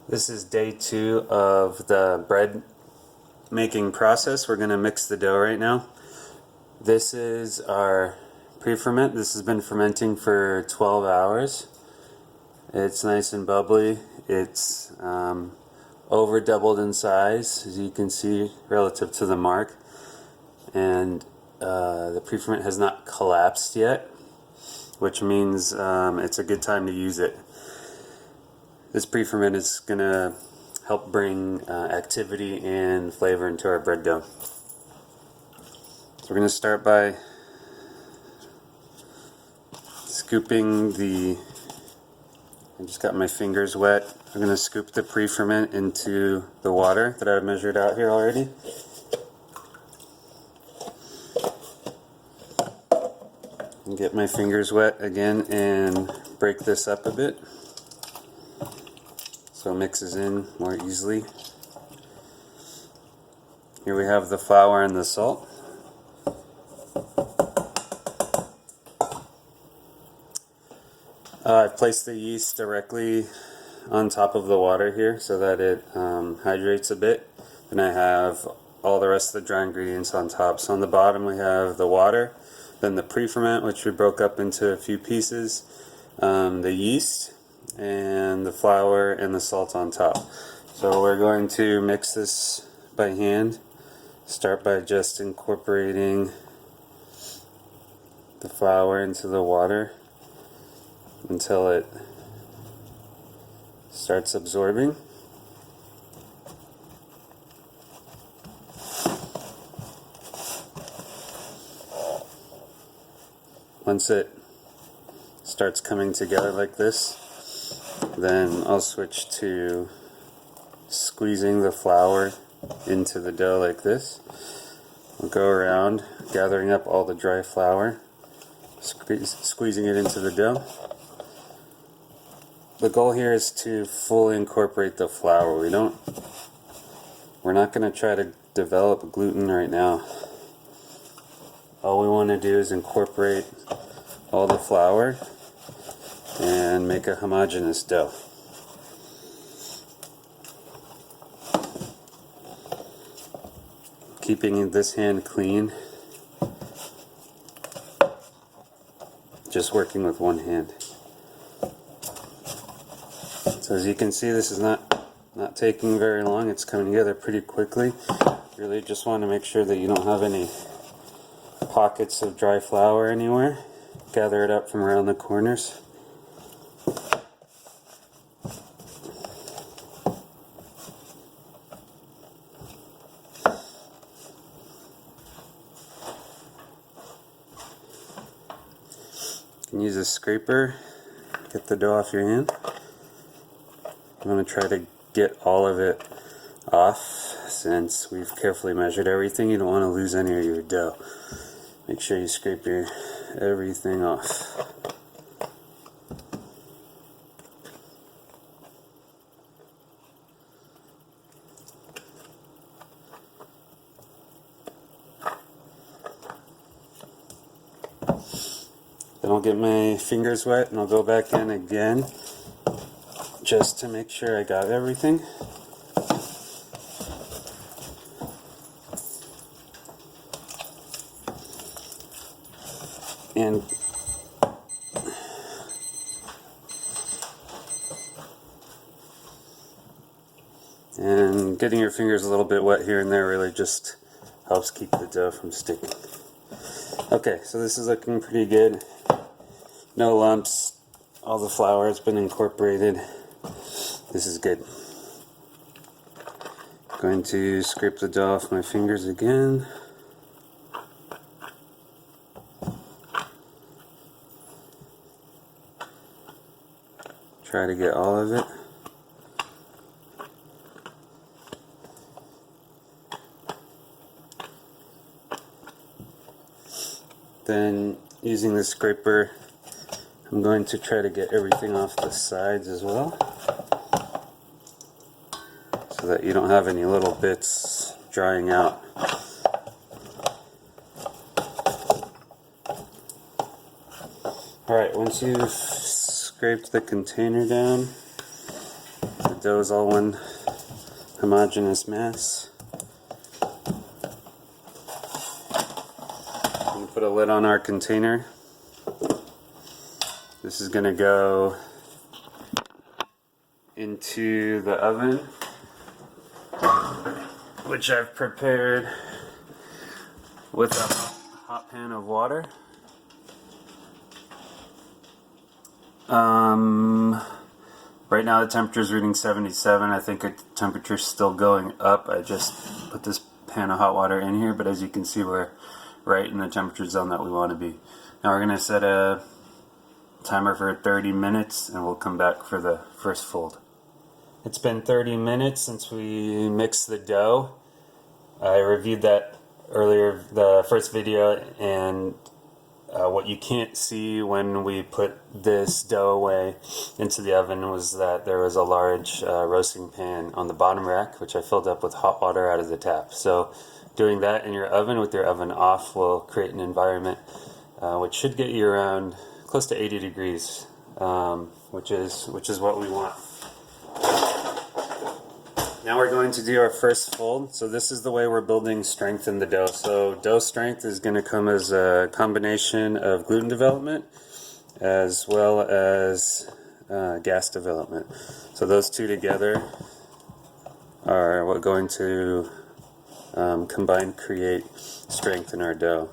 This is day 2 of the bread making process. We're going to mix the dough right now. This is our pre-ferment. This has been fermenting for 12 hours. It's nice and bubbly. It's over doubled in size, as you can see, relative to the mark. And the pre-ferment has not collapsed yet, which means it's a good time to use it. This pre-ferment is going to help bring activity and flavor into our bread dough. So we're going to start by scooping I just got my fingers wet. I'm going to scoop the pre-ferment into the water that I've measured out here already. And get my fingers wet again and break this up a bit so it mixes in more easily. Here we have the flour and the salt. I've placed the yeast directly on top of the water here so that it hydrates a bit. And I have all the rest of the dry ingredients on top. So on the bottom we have the water, then the pre-ferment, which we broke up into a few pieces, the yeast, and the flour and the salt on top. So we're going to mix this by hand. Start by just incorporating the flour into the water until it starts absorbing. Once it starts coming together like this, then I'll switch to squeezing the flour into the dough like this. I'll go around gathering up all the dry flour, squeezing it into the dough. The goal here is to fully incorporate the flour. We're not going to try to develop gluten right now. All we want to do is incorporate all the flour and make a homogeneous dough. Keeping this hand clean, just working with one hand. So as you can see, this is not taking very long. It's coming together pretty quickly. You really just want to make sure that you don't have any pockets of dry flour anywhere. Gather it up from around the corners. You can use a scraper, get the dough off your hand. You want to try to get all of it off since we've carefully measured everything. You don't want to lose any of your dough. Make sure you scrape everything off. Then I'll get my fingers wet and I'll go back in again just to make sure I got everything. And getting your fingers a little bit wet here and there really just helps keep the dough from sticking. Okay, so this is looking pretty good. No lumps. All the flour has been incorporated. This is good. I'm going to scrape the dough off my fingers again. Try to get all of it. Then, using the scraper, I'm going to try to get everything off the sides as well, so that you don't have any little bits drying out. Alright, once you've scraped the container down, the dough is all one homogeneous mass. I'm going to put a lid on our container. This is going to go into the oven, which I've prepared with a hot pan of water. Right now the temperature is reading 77. I think the temperature's still going up. I just put this pan of hot water in here, but as you can see, we're right in the temperature zone that we want to be. Now we're going to set a timer for 30 minutes and we'll come back for the first fold. It's been 30 minutes since we mixed the dough. I reviewed that earlier, the first video, and what you can't see when we put this dough away into the oven was that there was a large roasting pan on the bottom rack, which I filled up with hot water out of the tap. So doing that in your oven with your oven off will create an environment which should get you around close to 80 degrees, which is what we want. Now we're going to do our first fold. So this is the way we're building strength in the dough. So dough strength is going to come as a combination of gluten development as well as gas development. So those two together are what going to combine create strength in our dough.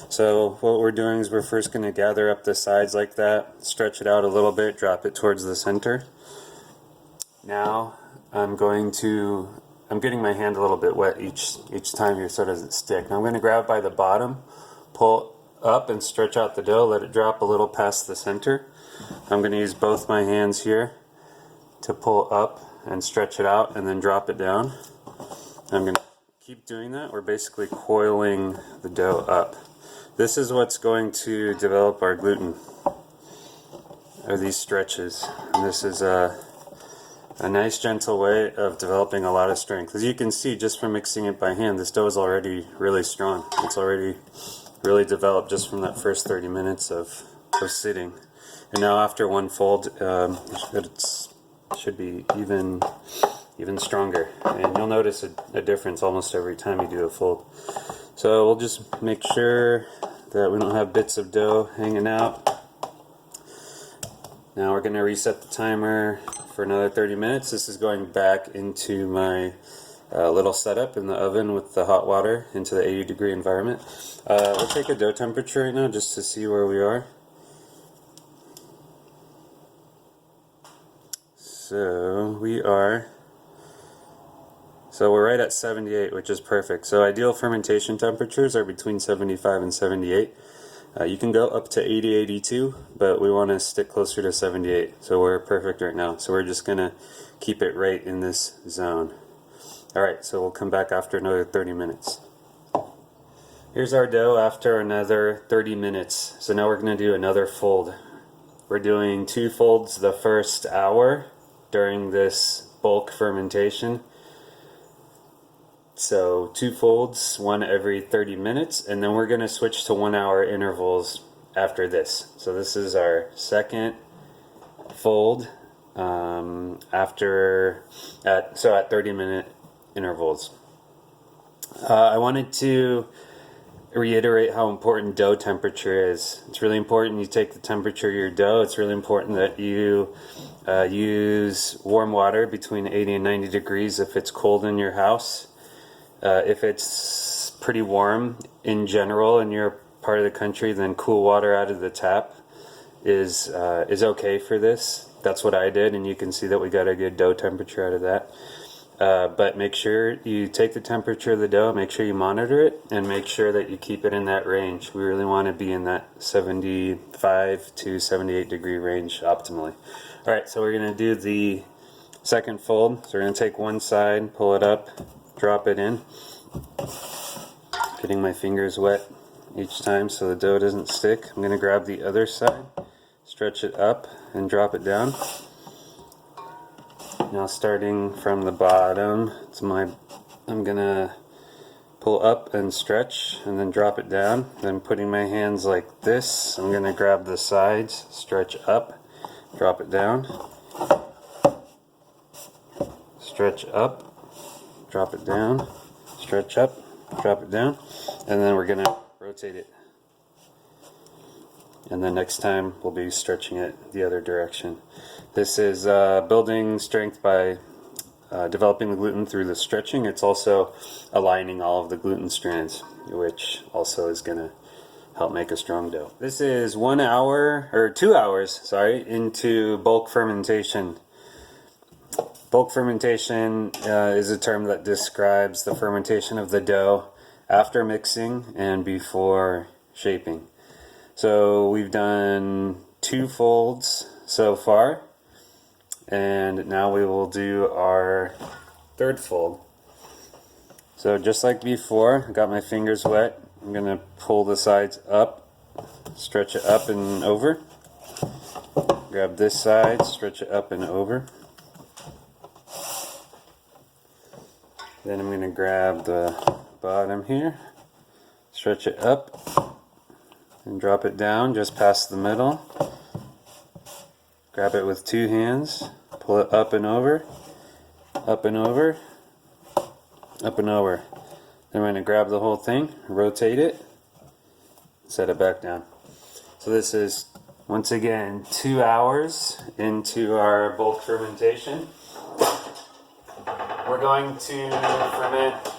So what we're doing is we're first going to gather up the sides like that, stretch it out a little bit, drop it towards the center. Now I'm getting my hand a little bit wet each time here so it doesn't stick. Now I'm going to grab by the bottom, pull up and stretch out the dough, let it drop a little past the center. I'm going to use both my hands here to pull up and stretch it out and then drop it down. I'm going to keep doing that. We're basically coiling the dough up. This is what's going to develop our gluten, are these stretches. And this is a nice gentle way of developing a lot of strength. As you can see just from mixing it by hand, this dough is already really strong. It's already really developed just from that first 30 minutes of sitting. And now after one fold, it should be even stronger. And you'll notice a difference almost every time you do a fold. So we'll just make sure that we don't have bits of dough hanging out. Now we're going to reset the timer for another 30 minutes. This is going back into my little setup in the oven with the hot water into the 80-degree environment. We'll take a dough temperature right now just to see where we are. So we're right at 78, which is perfect. So ideal fermentation temperatures are between 75 and 78. You can go up to 80, 82, but we want to stick closer to 78. So we're perfect right now. So we're just going to keep it right in this zone. Alright, so we'll come back after another 30 minutes. Here's our dough after another 30 minutes. So now we're going to do another fold. We're doing 2 folds the first hour during this bulk fermentation. So 2 folds, one every 30 minutes, and then we're going to switch to 1 hour intervals after this. So this is our second fold at 30-minute intervals. I wanted to reiterate how important dough temperature is. It's really important you take the temperature of your dough. It's really important that you use warm water between 80 and 90 degrees if it's cold in your house. If it's pretty warm in general in your part of the country, then cool water out of the tap is okay for this. That's what I did, and you can see that we got a good dough temperature out of that. But make sure you take the temperature of the dough, make sure you monitor it, and make sure that you keep it in that range. We really want to be in that 75 to 78 degree range optimally. Alright, so we're going to do the second fold. So we're going to take one side, pull it up, drop it in, getting my fingers wet each time so the dough doesn't stick. I'm going to grab the other side, stretch it up, and drop it down. Now starting from the bottom, I'm going to pull up and stretch and then drop it down. Then putting my hands like this, I'm going to grab the sides, stretch up, drop it down. stretch up, drop it down, stretch up, drop it down, and then we're going to rotate it. And then next time we'll be stretching it the other direction. This is building strength by developing the gluten through the stretching. It's also aligning all of the gluten strands, which also is going to help make a strong dough. This is 1 hour, or 2 hours, sorry, into bulk fermentation. Bulk fermentation is a term that describes the fermentation of the dough after mixing and before shaping. So we've done 2 folds so far, and now we will do our 3rd fold. So just like before, I got my fingers wet. I'm going to pull the sides up, stretch it up and over. Grab this side, stretch it up and over. Then I'm going to grab the bottom here, stretch it up, and drop it down just past the middle. Grab it with 2 hands, pull it up and over, up and over, up and over. Then we're going to grab the whole thing, rotate it, set it back down. So this is, once again, 2 hours into our bulk fermentation. We're going to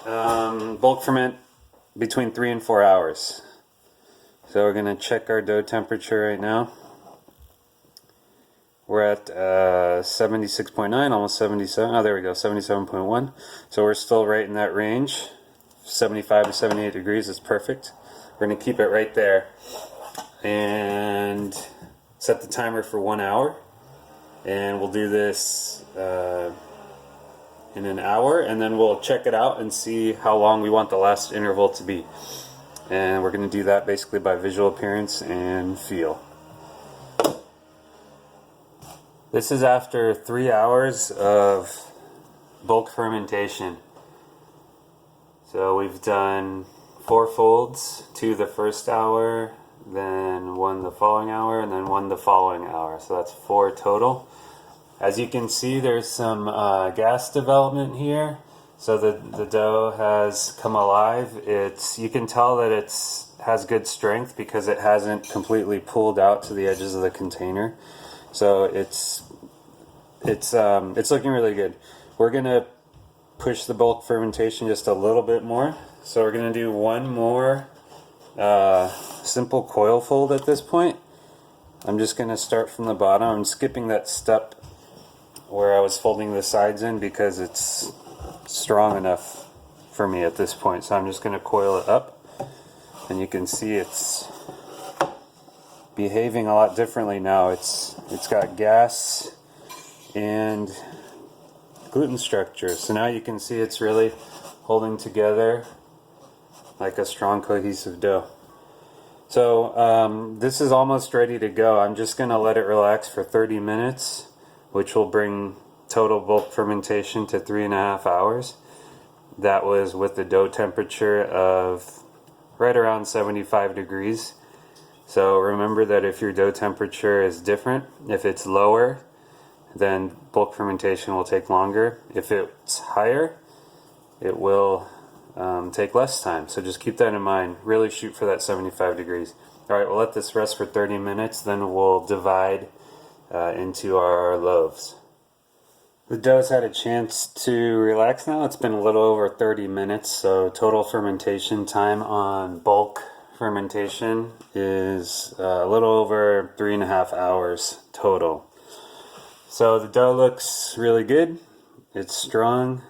ferment, bulk ferment between 3 and 4 hours. So we're going to check our dough temperature right now. We're at 76.9, almost 77. Oh, there we go, 77.1. So we're still right in that range. 75 to 78 degrees is perfect. We're going to keep it right there and set the timer for 1 hour. And we'll do this in an hour, and then we'll check it out and see how long we want the last interval to be. And we're going to do that basically by visual appearance and feel. This is after 3 hours of bulk fermentation. So we've done 4 folds, 2 the first hour, then 1 the following hour, and then 1 the following hour. So that's 4 total. As you can see, there's some gas development here. So the dough has come alive. You can tell that it has good strength because it hasn't completely pulled out to the edges of the container. So it's looking really good. We're gonna push the bulk fermentation just a little bit more. So we're gonna do 1 more simple coil fold at this point. I'm just gonna start from the bottom. I'm skipping that step where I was folding the sides in because it's strong enough for me at this point. So I'm just going to coil it up, and you can see it's behaving a lot differently now. It's got gas and gluten structure. So now you can see it's really holding together like a strong cohesive dough. So this is almost ready to go. I'm just going to let it relax for 30 minutes, which will bring total bulk fermentation to 3.5 hours. That was with the dough temperature of right around 75 degrees. So remember that if your dough temperature is different, if it's lower, then bulk fermentation will take longer. If it's higher, it will take less time. So just keep that in mind. Really shoot for that 75 degrees. Alright, we'll let this rest for 30 minutes, then we'll divide into our loaves. The dough's had a chance to relax now. It's been a little over 30 minutes, so total fermentation time on bulk fermentation is a little over 3.5 hours total. So the dough looks really good. It's strong.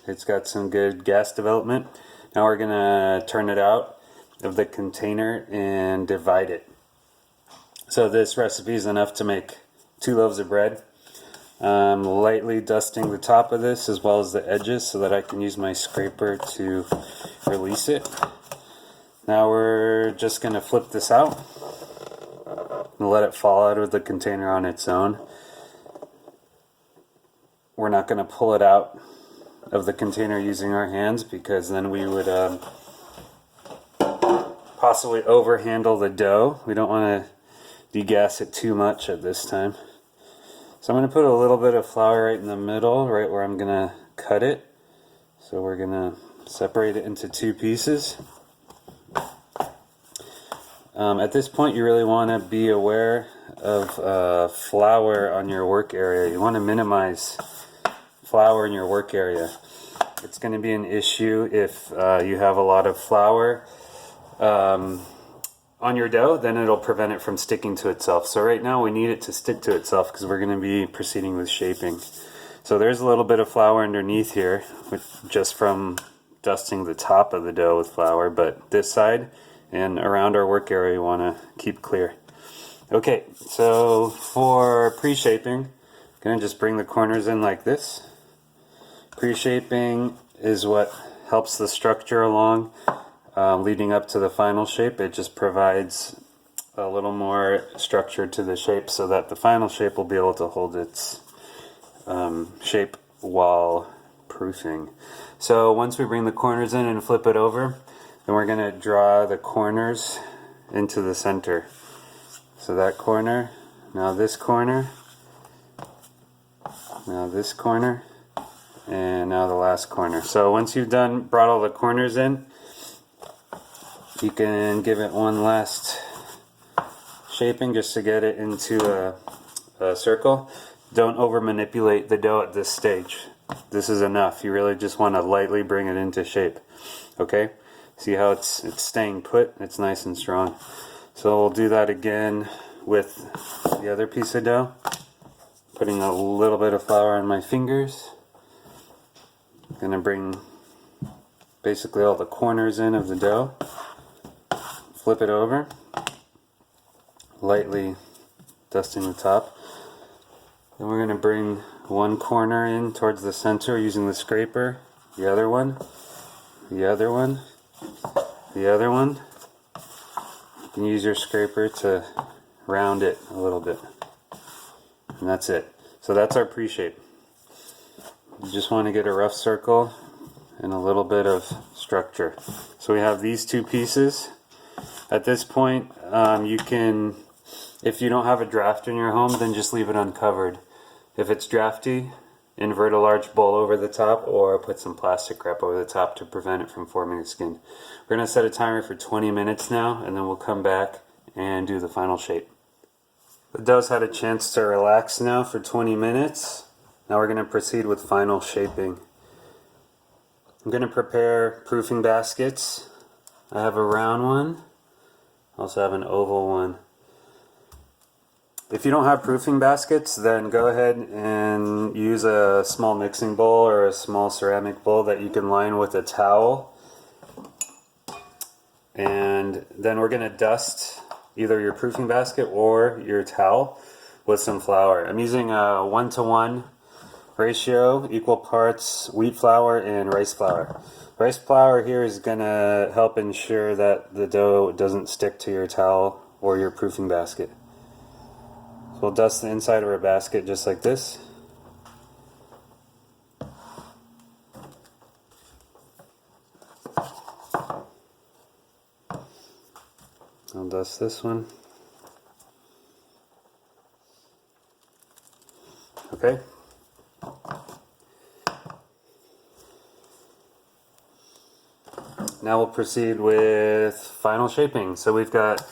It's got some good gas development. Now we're going to turn it out of the container and divide it. So this recipe is enough to make 2 loaves of bread. I'm lightly dusting the top of this as well as the edges so that I can use my scraper to release it. Now we're just going to flip this out and let it fall out of the container on its own. We're not going to pull it out of the container using our hands because then we would possibly overhandle the dough. We don't want to degas it too much at this time. So I'm going to put a little bit of flour right in the middle, right where I'm going to cut it. So we're going to separate it into 2 pieces. At this point, you really want to be aware of flour on your work area. You want to minimize flour in your work area. It's going to be an issue if you have a lot of flour on your dough, then it'll prevent it from sticking to itself. So right now we need it to stick to itself because we're going to be proceeding with shaping. So there's a little bit of flour underneath here, just from dusting the top of the dough with flour, but this side and around our work area we want to keep clear. Okay, so for pre-shaping, I'm going to just bring the corners in like this. Pre-shaping is what helps the structure along leading up to the final shape. It just provides a little more structure to the shape so that the final shape will be able to hold its shape while proofing. So once we bring the corners in and flip it over, then we're going to draw the corners into the center. So that corner, now this corner, now this corner, and now the last corner. So once you've brought all the corners in, you can give it one last shaping just to get it into a circle. Don't over manipulate the dough at this stage. This is enough. You really just want to lightly bring it into shape. Okay? See how it's staying put? It's nice and strong. So we'll do that again with the other piece of dough. Putting a little bit of flour on my fingers. I'm going to bring basically all the corners in of the dough. Flip it over. Lightly dusting the top. Then we're going to bring one corner in towards the center using the scraper. The other one. The other one. The other one. You can use your scraper to round it a little bit. And that's it. So that's our pre-shape. You just want to get a rough circle and a little bit of structure. So we have these 2 pieces. At this point, you can, if you don't have a draft in your home, then just leave it uncovered. If it's drafty, invert a large bowl over the top or put some plastic wrap over the top to prevent it from forming a skin. We're going to set a timer for 20 minutes now, and then we'll come back and do the final shape. The dough's had a chance to relax now for 20 minutes. Now we're going to proceed with final shaping. I'm going to prepare proofing baskets. I have a round one. I also have an oval one. If you don't have proofing baskets, then go ahead and use a small mixing bowl or a small ceramic bowl that you can line with a towel. And then we're going to dust either your proofing basket or your towel with some flour. I'm using a 1-to-1 ratio, equal parts wheat flour and rice flour. Rice flour here is going to help ensure that the dough doesn't stick to your towel or your proofing basket. So we'll dust the inside of our basket just like this. I'll dust this one. Okay. Now we'll proceed with final shaping. So we've got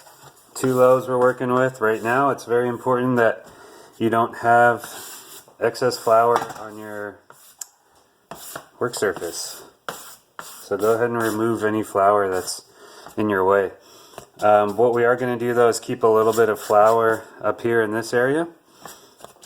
2 loaves we're working with right now. It's very important that you don't have excess flour on your work surface. So go ahead and remove any flour that's in your way. What we are going to do though is keep a little bit of flour up here in this area.